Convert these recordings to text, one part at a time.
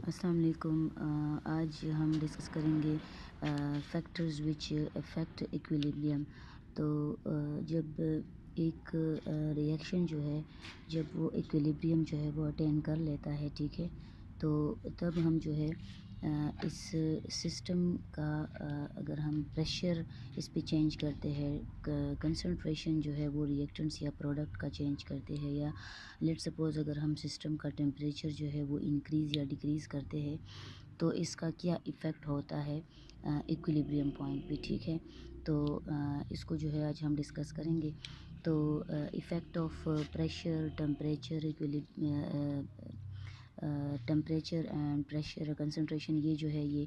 अस्सलाम वालेकुम। आज हम डिस्कस करेंगे फैक्टर्स विच अफेक्ट इक्विलिब्रियम। तो जब एक रिएक्शन जो है, जब वो इक्विलिब्रियम जो है वो अटेन कर लेता है, ठीक है, तो तब हम जो है इस सिस्टम का अगर हम प्रेशर इस पे चेंज करते हैं, कंसंट्रेशन जो है वो रिएक्टेंट्स या प्रोडक्ट का चेंज करते हैं, या लेट सपोज़ अगर हम सिस्टम का टेम्परेचर जो है वो इंक्रीज़ या डिक्रीज़ करते हैं, तो इसका क्या इफ़ेक्ट होता है इक्विलिब्रियम पॉइंट पे, ठीक है। तो इसको जो है आज हम डिस्कस करेंगे। तो effect of pressure, temperature and pressure concentration, ये जो है ये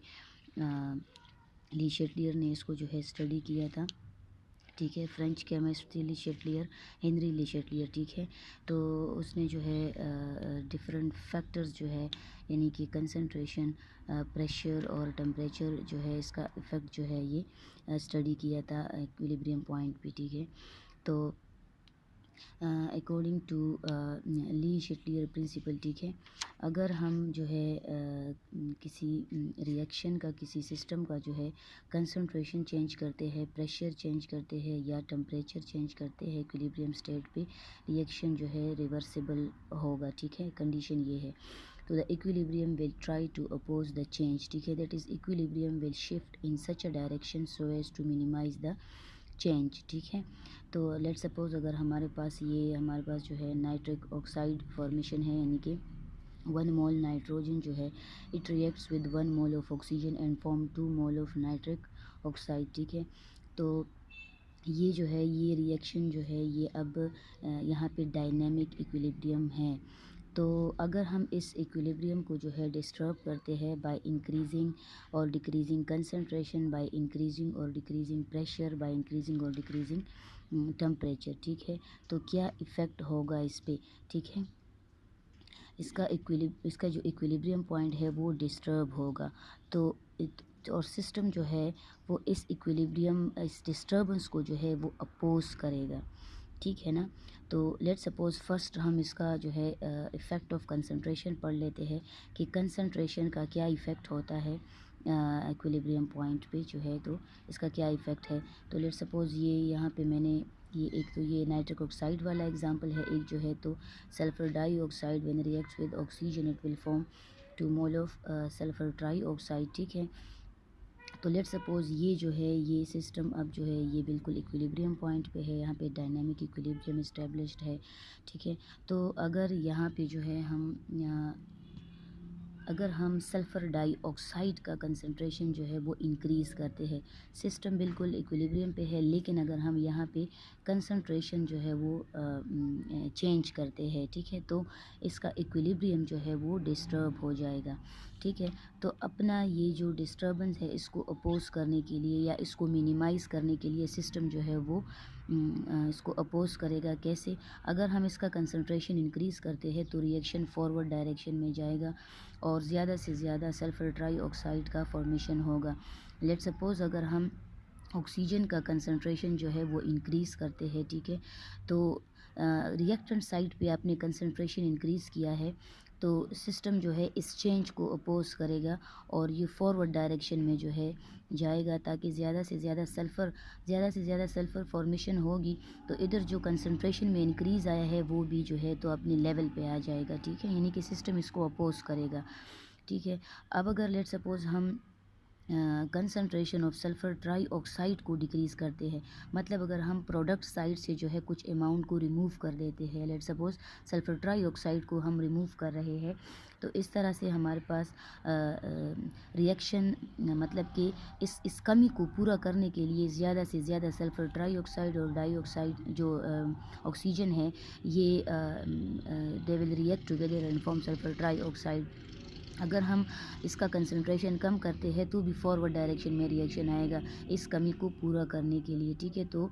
ली शेटलियर ने इसको जो है स्टडी किया था, ठीक है। फ्रेंच केमिस्ट ली शेटलियर, हेनरी ली शेटलियर, ठीक है। तो उसने जो है डिफरेंट फैक्टर्स जो है, यानी कि कंसंट्रेशन, प्रेशर और टेम्परेचर जो है, इसका इफ़ेक्ट जो है ये स्टडी किया था इक्विलिब्रियम पॉइंट पे, ठीक है। तो according to Le Chatelier principle, ठीक है, अगर हम जो है किसी रिएक्शन का, किसी सिस्टम का जो है कंसंट्रेशन चेंज करते हैं, प्रेशर चेंज करते हैं या टेम्परेचर चेंज करते हैं इक्विलिब्रियम स्टेट पे, रिएक्शन जो है रिवर्सिबल होगा, ठीक है। कंडीशन ये है। तो the equilibrium will try to oppose the change, ठीक है, that is equilibrium will shift in such a direction so as to minimize the change, ठीक है। तो लेट सपोज़ अगर हमारे पास जो है नाइट्रिक ऑक्साइड फॉर्मेशन है, यानी कि 1 मोल नाइट्रोजन जो है it reacts with 1 mole of oxygen and form 2 mole of nitric oxide, ठीक है। तो ये जो है, ये रिएक्शन जो है ये अब यहाँ पे डायनेमिक इक्विलिब्रियम है। तो अगर हम इस इक्विलिब्रियम को जो है डिस्टर्ब करते हैं बाय इंक्रीजिंग और डिक्रीजिंग कंसंट्रेशन, बाय इंक्रीजिंग और डिक्रीजिंग प्रेशर, बाय इंक्रीजिंग और डिक्रीजिंग टेम्परेचर, ठीक है, तो क्या इफ़ेक्ट होगा इस पे, ठीक है। इसका जो इक्विलिब्रियम पॉइंट है वो डिस्टर्ब होगा। तो और सिस्टम जो है वो इस इक्विलिब्रियम, इस डिस्टर्बेंस को जो है वो अपोज करेगा, ठीक है ना। तो लेट सपोज़ फर्स्ट हम इसका जो है इफ़ेक्ट ऑफ कंसंट्रेशन पढ़ लेते हैं कि कंसंट्रेशन का क्या इफ़ेक्ट होता है इक्विलिब्रियम पॉइंट पे जो है, तो इसका क्या इफ़ेक्ट है। तो लेट सपोज़ ये यहाँ पे मैंने ये एक तो ये नाइट्रिक ऑक्साइड वाला एग्जांपल है, एक जो है तो sulphur dioxide when reacts with oxygen it will form 2 mole of sulphur trioxide, ठीक है। तो लेट सपोज़ ये जो है ये सिस्टम अब जो है ये बिल्कुल इक्विलिब्रियम पॉइंट पे है, यहाँ पे डायनामिक इक्विलिब्रियम इस्टेब्लिश्ड है, ठीक है। तो अगर यहाँ पे जो है अगर हम सल्फ़र डाइऑक्साइड का कंसंट्रेशन जो है वो इंक्रीज़ करते हैं, सिस्टम बिल्कुल इक्विलिब्रियम पे है, लेकिन अगर हम यहाँ पे कंसंट्रेशन जो है वो चेंज करते हैं, ठीक है, तो इसका इक्विलिब्रियम जो है वो डिस्टर्ब हो जाएगा, ठीक है। तो अपना ये जो डिस्टर्बेंस है इसको अपोज़ करने के लिए या इसको मिनिमाइज़ करने के लिए सिस्टम जो है वो इसको अपोज़ करेगा। कैसे? अगर हम इसका कंसंट्रेशन इंक्रीज़ करते हैं तो रिएक्शन फॉरवर्ड डायरेक्शन में जाएगा और ज़्यादा से ज़्यादा सल्फ़र ट्राइऑक्साइड का फॉर्मेशन होगा। लेट सपोज़ अगर हम ऑक्सीजन का कंसंट्रेशन जो है वो इंक्रीज़ करते हैं, ठीक है, तो रिएक्टेंट साइड पे आपने कंसंट्रेशन इंक्रीज़ किया है, तो सिस्टम जो है इस चेंज को अपोज़ करेगा और ये फॉरवर्ड डायरेक्शन में जो है जाएगा, ताकि ज़्यादा से ज़्यादा सल्फ़र फॉर्मेशन होगी, तो इधर जो कंसंट्रेशन में इंक्रीज़ आया है वो भी जो है तो अपने लेवल पे आ जाएगा, ठीक है, यानी कि सिस्टम इसको अपोज़ करेगा, ठीक है। अब अगर लेट सपोज़ हम कंसंट्रेशन ऑफ सल्फ़र ट्राइऑक्साइड को डिक्रीज़ करते हैं, मतलब अगर हम प्रोडक्ट साइड से जो है कुछ अमाउंट को रिमूव कर देते हैं, लेट सपोज़ सल्फ़र ट्राइऑक्साइड को हम रिमूव कर रहे हैं, तो इस तरह से हमारे पास रिएक्शन, मतलब कि इस कमी को पूरा करने के लिए ज़्यादा से ज़्यादा सल्फ़र ट्राइऑक्साइड और डाइऑक्साइड जो ऑक्सीजन है, ये they will react together and form sulphur trioxide. अगर हम इसका कंसंट्रेशन कम करते हैं तो भी फॉरवर्ड डायरेक्शन में रिएक्शन आएगा इस कमी को पूरा करने के लिए, ठीक है। तो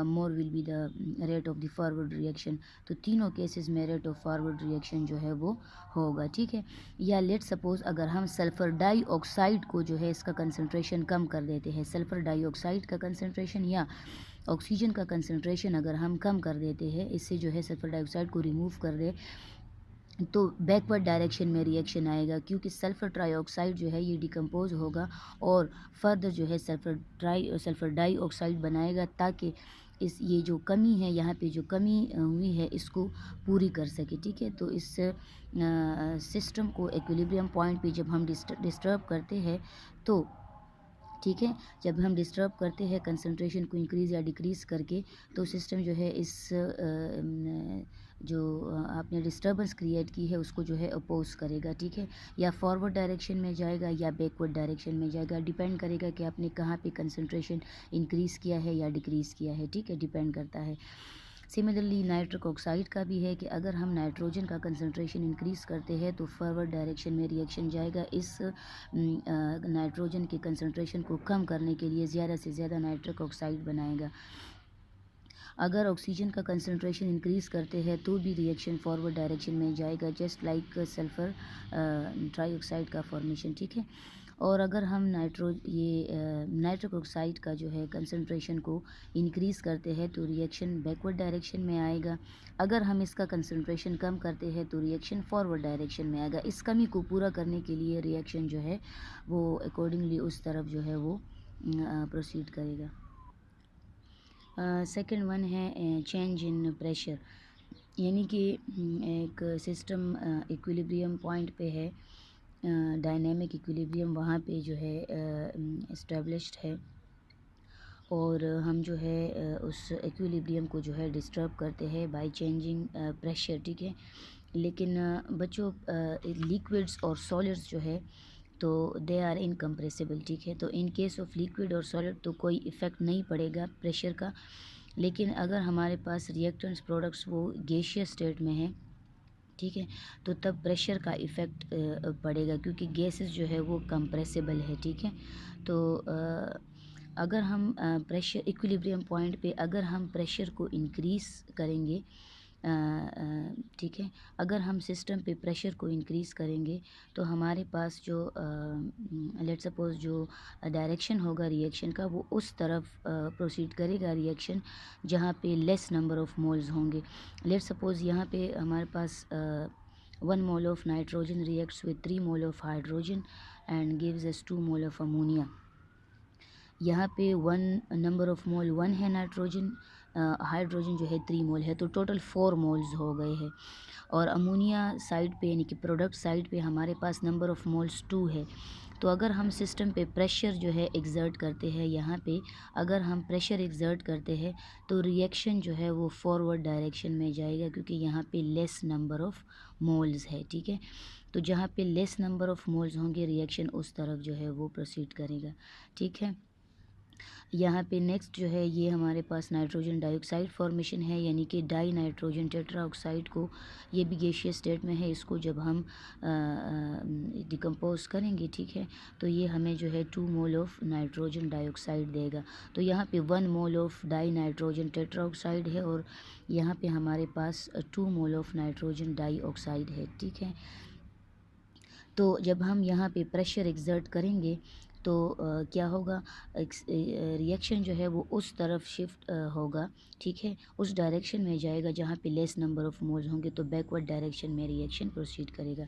more will be the rate of the forward reaction. तो तीनों केसेस में रेट ऑफ फॉरवर्ड रिएक्शन जो है वो होगा, ठीक है। या लेट सपोज़ अगर हम सल्फ़र डाइऑक्साइड को जो है इसका कंसंट्रेशन कम कर देते हैं, सल्फ़र डाइऑक्साइड का कंसंट्रेशन या ऑक्सीजन का कंसंट्रेशन अगर हम कम कर देते हैं, इससे जो है सल्फ़र डाइऑक्साइड को रिमूव कर दे, तो बैकवर्ड डायरेक्शन में रिएक्शन आएगा, क्योंकि सल्फ़र ट्राईऑक्साइड जो है ये डिकम्पोज़ होगा और फर्दर जो है सल्फ़र डाइऑक्साइड बनाएगा, ताकि इस ये जो कमी है यहाँ पे जो कमी हुई है इसको पूरी कर सके। ठीक है, तो इस सिस्टम को इक्विलिब्रियम पॉइंट पे जब हम डिस्टर्ब करते हैं तो ठीक है, जब हम डिस्टर्ब करते हैं कंसंट्रेशन को इंक्रीज़ या डिक्रीज़ करके, तो सिस्टम जो है इस जो आपने डिस्टर्बेंस क्रिएट की है उसको जो है अपोज करेगा। ठीक है, या फॉरवर्ड डायरेक्शन में जाएगा या बैकवर्ड डायरेक्शन में जाएगा, डिपेंड करेगा कि आपने कहाँ पे कंसंट्रेशन इंक्रीज़ किया है या डिक्रीज़ किया है। ठीक है, डिपेंड करता है। सिमिलरली नाइट्रिक ऑक्साइड का भी है कि अगर हम नाइट्रोजन का कंसंट्रेशन इंक्रीज़ करते हैं तो फॉरवर्ड डायरेक्शन में रिएक्शन जाएगा, इस नाइट्रोजन के कंसंट्रेशन को कम करने के लिए ज़्यादा से ज़्यादा नाइट्रिक ऑक्साइड बनाएगा। अगर ऑक्सीजन का कंसंट्रेशन इंक्रीज़ करते हैं तो भी रिएक्शन फॉरवर्ड डायरेक्शन में जाएगा, जस्ट लाइक सल्फ़र ट्राईऑक्साइड का फॉर्मेशन। ठीक है, और अगर हम नाइट्रिक ऑक्साइड का जो है कंसंट्रेशन को इंक्रीज़ करते हैं तो रिएक्शन बैकवर्ड डायरेक्शन में आएगा। अगर हम इसका कंसंट्रेशन कम करते हैं तो रिएक्शन फॉरवर्ड डायरेक्शन में आएगा। इस कमी को पूरा करने के लिए रिएक्शन जो है वो अकॉर्डिंगली उस तरफ जो है वो प्रोसीड करेगा। सेकंड वन है चेंज इन प्रेशर, यानी कि एक सिस्टम इक्विलिब्रियम पॉइंट पे है, डायनेमिक इक्विलिब्रियम वहाँ पे जो है इस्टेब्लिश्ड है, और हम जो है उस इक्विलिब्रियम को जो है डिस्टर्ब करते हैं बाय चेंजिंग प्रेशर। ठीक है, लेकिन बच्चों लिक्विड्स और सॉलिड्स जो है तो दे आर इनकम्प्रेसिबल। ठीक है, तो इन केस ऑफ लिक्विड और सॉलिड तो कोई इफ़ेक्ट नहीं पड़ेगा प्रेशर का, लेकिन अगर हमारे पास रिएक्टेंट्स प्रोडक्ट्स वो गैसियस स्टेट में है, ठीक है, तो तब प्रेशर का इफ़ेक्ट पड़ेगा, क्योंकि गैसेस जो है वो कंप्रेसिबल है। ठीक है, तो अगर हम प्रेशर इक्विलिब्रियम पॉइंट पे अगर हम प्रेशर को इंक्रीज़ करेंगे, ठीक है, अगर हम सिस्टम पे प्रेशर को इंक्रीज़ करेंगे तो हमारे पास जो लेट्स सपोज़ जो डायरेक्शन होगा रिएक्शन का वो उस तरफ प्रोसीड करेगा रिएक्शन जहाँ पे लेस नंबर ऑफ मोल्स होंगे। लेट्स सपोज़ यहाँ पे हमारे पास 1 mole of nitrogen reacts with 3 mole of hydrogen and gives us 2 mole of ammonia. यहाँ पे 1 नंबर ऑफ मोल 1 है नाइट्रोजन, हाइड्रोजन जो है 3 मोल है, तो टोटल 4 मोल्स हो गए हैं। और अमोनिया साइड पे यानी कि प्रोडक्ट साइड पे हमारे पास नंबर ऑफ मोल्स 2 है। तो अगर हम सिस्टम पे प्रेशर जो है एग्जर्ट करते हैं, यहाँ पे अगर हम प्रेशर एग्जर्ट करते हैं तो रिएक्शन जो है वो फॉरवर्ड डायरेक्शन में जाएगा, क्योंकि यहाँ पे लेस नंबर ऑफ मोल्स है। ठीक है, तो जहाँ पे लेस नंबर ऑफ मोल्स होंगे रिएक्शन उस तरफ जो है वो प्रोसीड करेगा। ठीक है, यहाँ पे नेक्स्ट जो है ये हमारे पास नाइट्रोजन डाइऑक्साइड फॉर्मेशन है, यानी कि डाई नाइट्रोजन टेट्रा ऑक्साइड को, ये भी गैसियस स्टेट में है, इसको जब हम डिकम्पोज करेंगे, ठीक है, तो ये हमें जो है 2 मोल ऑफ नाइट्रोजन डाइऑक्साइड देगा। तो यहाँ पे 1 mole of die nitrogen tetra oxide है और यहाँ पे हमारे पास 2 मोल ऑफ नाइट्रोजन डाइऑक्साइड है। ठीक है, तो जब हम यहाँ पे प्रेशर एक्सर्ट करेंगे तो क्या होगा, रिएक्शन जो है वो उस तरफ शिफ्ट होगा। ठीक है, उस डायरेक्शन में जाएगा जहाँ पे लेस नंबर ऑफ मोल्स होंगे, तो बैकवर्ड डायरेक्शन में रिएक्शन प्रोसीड करेगा।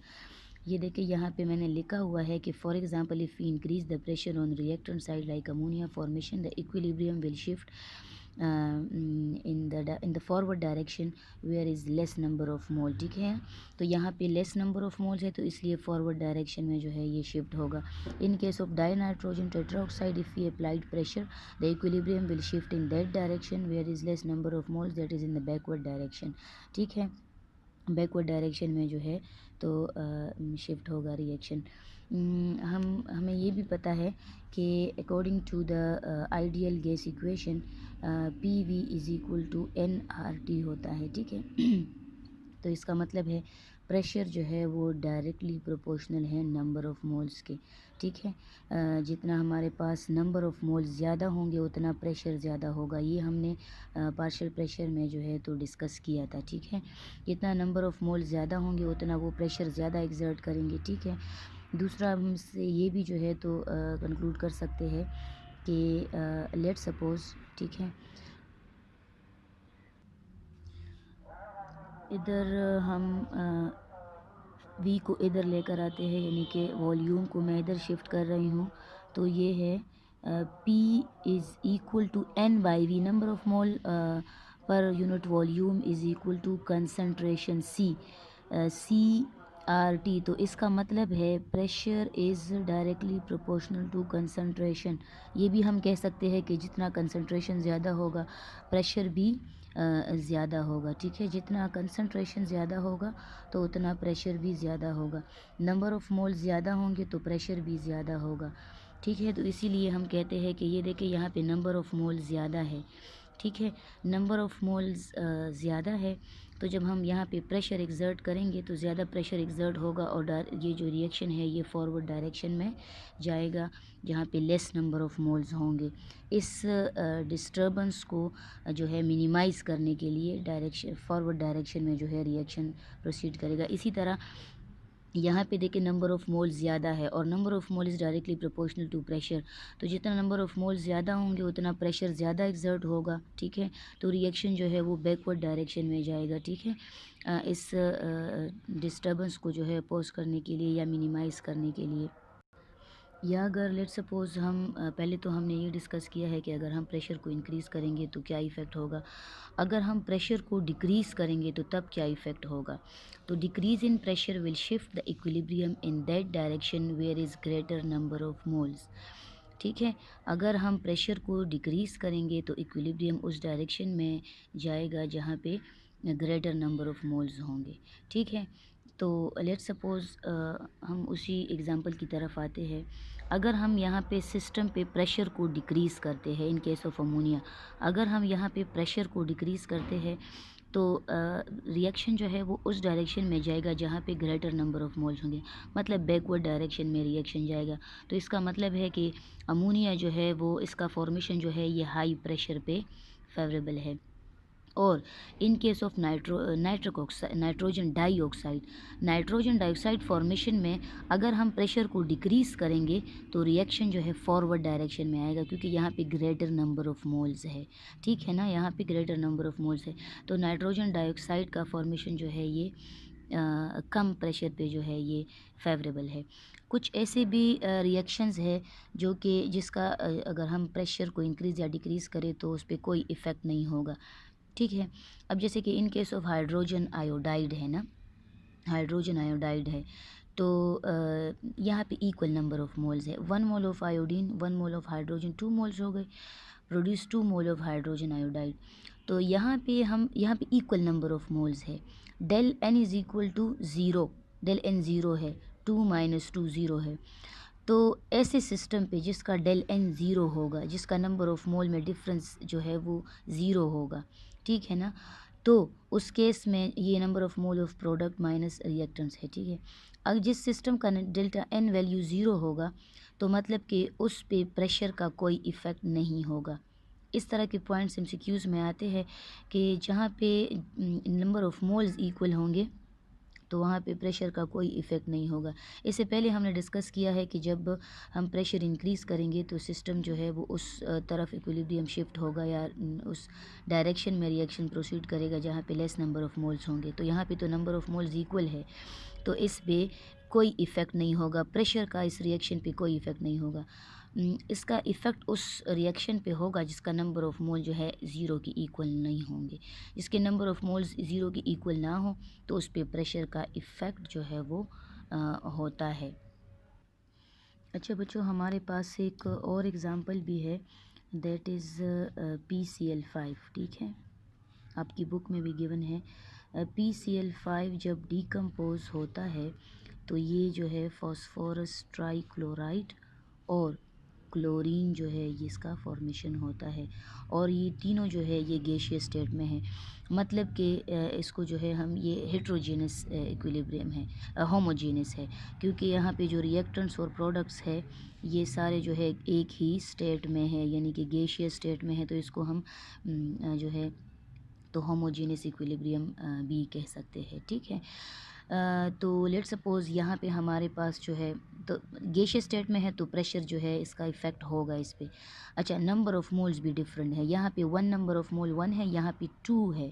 ये देखिए यहाँ पे मैंने लिखा हुआ है कि for example if we increase the pressure on reactant side like ammonia formation, the equilibrium will shift in the forward direction where is less number of mole. ठीक है, तो यहाँ पे लेस नंबर ऑफ मोल्स है तो इसलिए forward direction में जो है ये शिफ्ट होगा। In case of dinitrogen tetroxide if we applied pressure the equilibrium will shift in that direction where is less number of moles, that is in the backward direction. ठीक है, backward direction में जो है तो shift होगा reaction. हमें ये भी पता है कि according to the ideal gas equation P V is equal to n R T होता है। ठीक है, तो इसका मतलब है प्रेशर जो है वो डायरेक्टली प्रोपोर्शनल है नंबर ऑफ़ मोल्स के। ठीक है, जितना हमारे पास नंबर ऑफ़ मोल्स ज़्यादा होंगे उतना प्रेशर ज़्यादा होगा, ये हमने पार्शियल प्रेशर में जो है तो डिस्कस किया था। ठीक है, जितना नंबर ऑफ़ मोल्स ज़्यादा होंगे उतना वो प्रेशर ज़्यादा एक्सर्ट करेंगे। ठीक है, दूसरा हम इससे ये भी जो है तो कंक्लूड कर सकते हैं कि लेट सपोज़, ठीक है, इधर हम वी को इधर लेकर आते हैं, यानी कि वॉल्यूम को मैं इधर शिफ्ट कर रही हूँ, तो ये है P is equal to N by V, number of mole per unit volume is equal to concentration CRT। तो इसका मतलब है pressure is directly proportional to concentration. ये भी हम कह सकते हैं कि जितना कंसनट्रेशन ज़्यादा होगा प्रेशर भी ज़्यादा होगा। ठीक है, जितना कंसनट्रेशन ज़्यादा होगा तो उतना प्रेशर भी ज़्यादा होगा। नंबर ऑफ़ मोल ज़्यादा होंगे तो प्रेशर भी ज़्यादा होगा। ठीक है, तो इसीलिए हम कहते हैं कि ये देखिए यहाँ पे नंबर ऑफ़ मोल ज़्यादा है। ठीक है, नंबर ऑफ़ मोल्स ज़्यादा है, तो जब हम यहाँ पे प्रेशर एक्सर्ट करेंगे तो ज़्यादा प्रेशर एक्सर्ट होगा और ये जो रिएक्शन है ये फॉरवर्ड डायरेक्शन में जाएगा, जहाँ पे लेस नंबर ऑफ़ मोल्स होंगे। इस डिस्टर्बेंस को जो है मिनिमाइज़ करने के लिए डायरेक्शन फॉरवर्ड डायरेक्शन में जो है रिएक्शन प्रोसीड करेगा। इसी तरह यहाँ पे देखिए नंबर ऑफ़ मोल ज़्यादा है और number of mole is directly proportional to pressure. तो जितना नंबर ऑफ़ मोल ज़्यादा होंगे उतना प्रेशर ज़्यादा एक्सर्ट होगा। ठीक है, तो रिएक्शन जो है वो बैकवर्ड डायरेक्शन में जाएगा। ठीक है, इस डिस्टर्बेंस को जो है अपोज करने के लिए या मिनिमाइज़ करने के लिए। या अगर लेट सपोज़ हम पहले तो हमने ये डिस्कस किया है कि अगर हम प्रेशर को इंक्रीज़ करेंगे तो क्या इफ़ेक्ट होगा, अगर हम प्रेशर को डिक्रीज़ करेंगे तो तब क्या इफ़ेक्ट होगा। तो decrease in pressure will shift the equilibrium in that direction where is greater number of moles. ठीक है, अगर हम प्रेशर को डिक्रीज़ करेंगे तो इक्विलिब्रियम उस डायरेक्शन में जाएगा जहाँ पे ग्रेटर नंबर ऑफ़ मोल्स होंगे। ठीक है, तो लेट्स सपोज़ हम उसी एग्ज़ाम्पल की तरफ आते हैं। अगर हम यहाँ पे सिस्टम पे प्रेशर को डिक्रीज़ करते हैं इन केस ऑफ अमोनिया, अगर हम यहाँ पे प्रेशर को डिक्रीज़ करते हैं तो रिएक्शन जो है वो उस डायरेक्शन में जाएगा जहाँ पे ग्रेटर नंबर ऑफ़ मोल्स होंगे, मतलब बैकवर्ड डायरेक्शन में रिएक्शन जाएगा। तो इसका मतलब है कि अमोनिया जो है वो इसका फॉर्मेशन जो है ये हाई प्रेशर पे फेवरेबल है। और इन case of nitrogen dioxide formation में अगर हम प्रेशर को डिक्रीज़ करेंगे तो रिएक्शन जो है फॉरवर्ड डायरेक्शन में आएगा, क्योंकि यहाँ पे ग्रेटर नंबर ऑफ़ मोल्स है। ठीक है ना, यहाँ पे ग्रेटर नंबर ऑफ़ मोल्स है, तो नाइट्रोजन डाइऑक्साइड का फॉर्मेशन जो है ये कम प्रेशर पे जो है ये फेवरेबल है। कुछ ऐसे भी रिएक्शंस है जो कि जिसका अगर हम प्रेशर को इंक्रीज़ या डिक्रीज़ करें तो उस पर कोई इफ़ेक्ट नहीं होगा। ठीक है, अब जैसे कि इन केस ऑफ हाइड्रोजन आयोडाइड है ना, हाइड्रोजन आयोडाइड है, तो यहाँ पे इक्वल नंबर ऑफ़ मोल्स है। 1 mole of iodine 1 mole of hydrogen 2 moles हो गए, produce 2 mole of hydrogen iodide. तो यहाँ पे इक्वल नंबर ऑफ़ मोल्स है। Del n is equal to zero, del n zero है, 2 माइनस 2 ज़ीरो है। तो ऐसे सिस्टम पे जिसका डेल एन ज़ीरो होगा, जिसका नंबर ऑफ़ मोल में डिफरेंस जो है वो ज़ीरो होगा, ठीक है ना, तो उस केस में ये number of mole of product minus reactants है। ठीक है, अब जिस सिस्टम का डेल्टा एन वैल्यू ज़ीरो होगा तो मतलब कि उस पे प्रेशर का कोई इफ़ेक्ट नहीं होगा। इस तरह के पॉइंट्स एमसीक्यूज़ में आते हैं कि जहाँ पे नंबर ऑफ़ मोल्स इक्वल होंगे तो वहाँ पे प्रेशर का कोई इफ़ेक्ट नहीं होगा। इससे पहले हमने डिस्कस किया है कि जब हम प्रेशर इंक्रीज़ करेंगे तो सिस्टम जो है वो उस तरफ इक्विलिब्रियम शिफ्ट होगा या उस डायरेक्शन में रिएक्शन प्रोसीड करेगा जहाँ पे लेस नंबर ऑफ़ मोल्स होंगे। तो यहाँ पे तो नंबर ऑफ़ मोल्स इक्वल है, तो इस पे कोई इफ़ेक्ट नहीं होगा, प्रेशर का इस रिएक्शन पे कोई इफ़ेक्ट नहीं होगा। इसका इफ़ेक्ट उस रिएक्शन पे होगा जिसका नंबर ऑफ़ मोल जो है ज़ीरो के इक्वल नहीं होंगे। जिसके नंबर ऑफ़ मोल्स ज़ीरो के इक्वल ना हो तो उस पे प्रेशर का इफ़ेक्ट जो है वो होता है। अच्छा बच्चों, हमारे पास एक और एग्ज़ाम्पल भी है, दैट इज़ PCl5। ठीक है, आपकी बुक में भी गिवन है। PCl5 जब डिकम्पोज होता है तो ये जो है फॉस्फोरस ट्राईक्लोराइड और क्लोरीन जो है ये इसका फॉर्मेशन होता है, और ये तीनों जो है ये गैसियस स्टेट में है। मतलब कि इसको जो है हम ये हेट्रोजेनस इक्विलिब्रियम है, होमोजेनस है, क्योंकि यहाँ पे जो रिएक्टेंट्स और प्रोडक्ट्स है ये सारे जो है एक ही स्टेट में है, यानी कि गैसियस स्टेट में है, तो इसको हम जो है तो होमोजेनस इक्विलिब्रियम भी कह सकते हैं। ठीक है, तो लेट्स सपोज़ यहाँ पे हमारे पास जो है तो गैसियस स्टेट में है तो प्रेशर जो है इसका इफ़ेक्ट होगा इस पे। अच्छा, नंबर ऑफ़ मोल्स भी डिफरेंट है, यहाँ पे 1 नंबर ऑफ़ मोल 1 है, यहाँ पे 2 है,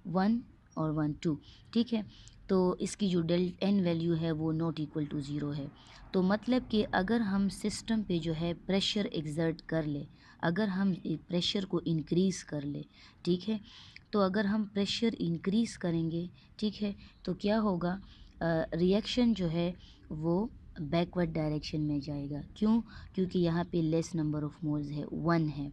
1 और 1 2। ठीक है, तो इसकी जो डेल एन वैल्यू है वो नॉट इक्वल टू ज़ीरो है। तो मतलब कि अगर हम सिस्टम पे जो है प्रेशर एग्जर्ट कर ले, अगर हम प्रेशर को इंक्रीज़ कर ले, ठीक है, तो अगर हम प्रेशर इंक्रीज़ करेंगे, ठीक है, तो क्या होगा, रिएक्शन जो है वो बैकवर्ड डायरेक्शन में जाएगा। क्यों? क्योंकि यहाँ पे लेस नंबर ऑफ मोल्स है, 1 है।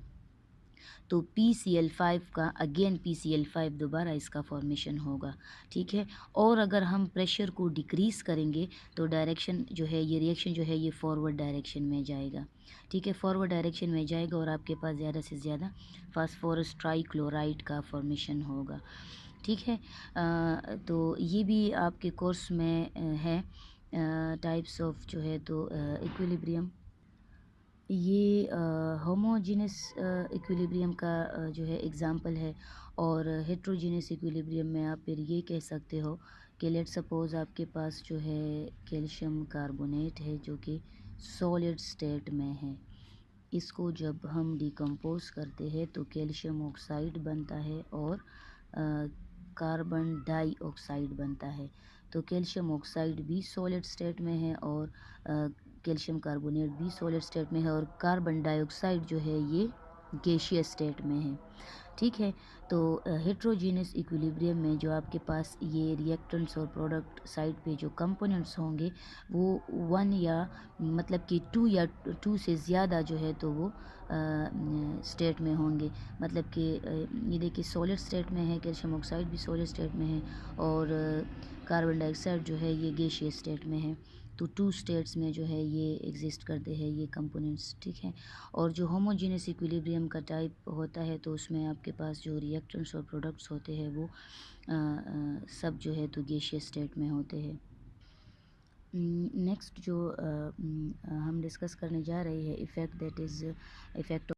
तो PCl5 का अगेन PCl5 दोबारा इसका फॉर्मेशन होगा, ठीक है। और अगर हम प्रेशर को डिक्रीज़ करेंगे तो डायरेक्शन जो है, ये रिएक्शन जो है ये फॉरवर्ड डायरेक्शन में जाएगा, ठीक है, फॉरवर्ड डायरेक्शन में जाएगा और आपके पास ज़्यादा से ज़्यादा फास्फोरस ट्राइक्लोराइड का फॉर्मेशन होगा, ठीक है। तो ये भी आपके कोर्स में है, टाइप्स ऑफ जो है तो इक्विलिब्रियम। ये होमोजेनस इक्विलिब्रियम का जो है एग्ज़ाम्पल है। और हेट्रोजेनस इक्विलिब्रियम में आप फिर ये कह सकते हो कि लेट सपोज़ आपके पास जो है कैल्शियम कार्बोनेट है जो कि सॉलिड स्टेट में है। इसको जब हम डिकम्पोज करते हैं तो कैल्शियम ऑक्साइड बनता है और कार्बन डाइऑक्साइड बनता है। तो कैल्शियम ऑक्साइड भी सॉलिड स्टेट में है और कैल्शियम कार्बोनेट भी सॉलिड स्टेट में है और कार्बन डाइऑक्साइड जो है ये गैसियस स्टेट में है, ठीक है। तो हेट्रोजीनियस इक्विलिब्रियम में जो आपके पास ये रिएक्टेंट्स और प्रोडक्ट साइड पे जो कंपोनेंट्स होंगे वो 1 या मतलब कि 2 या 2 से ज़्यादा जो है तो वो स्टेट में होंगे। मतलब कि ये देखिए सॉलिड स्टेट में है, कैल्शियम ऑक्साइड भी सॉलिड स्टेट में है और कार्बन डाइऑक्साइड जो है ये गैसियस स्टेट में है। तो 2 स्टेट्स में जो है ये एग्जिस्ट करते हैं ये कंपोनेंट्स, ठीक है। और जो होमोजेनस इक्विलिब्रियम का टाइप होता है तो उसमें आपके पास जो रिएक्टेंट्स और प्रोडक्ट्स होते हैं वो सब जो है तो गैसियस स्टेट में होते हैं। नेक्स्ट जो हम डिस्कस करने जा रहे हैं इफ़ेक्ट, दैट इज़ इफ़ेक्ट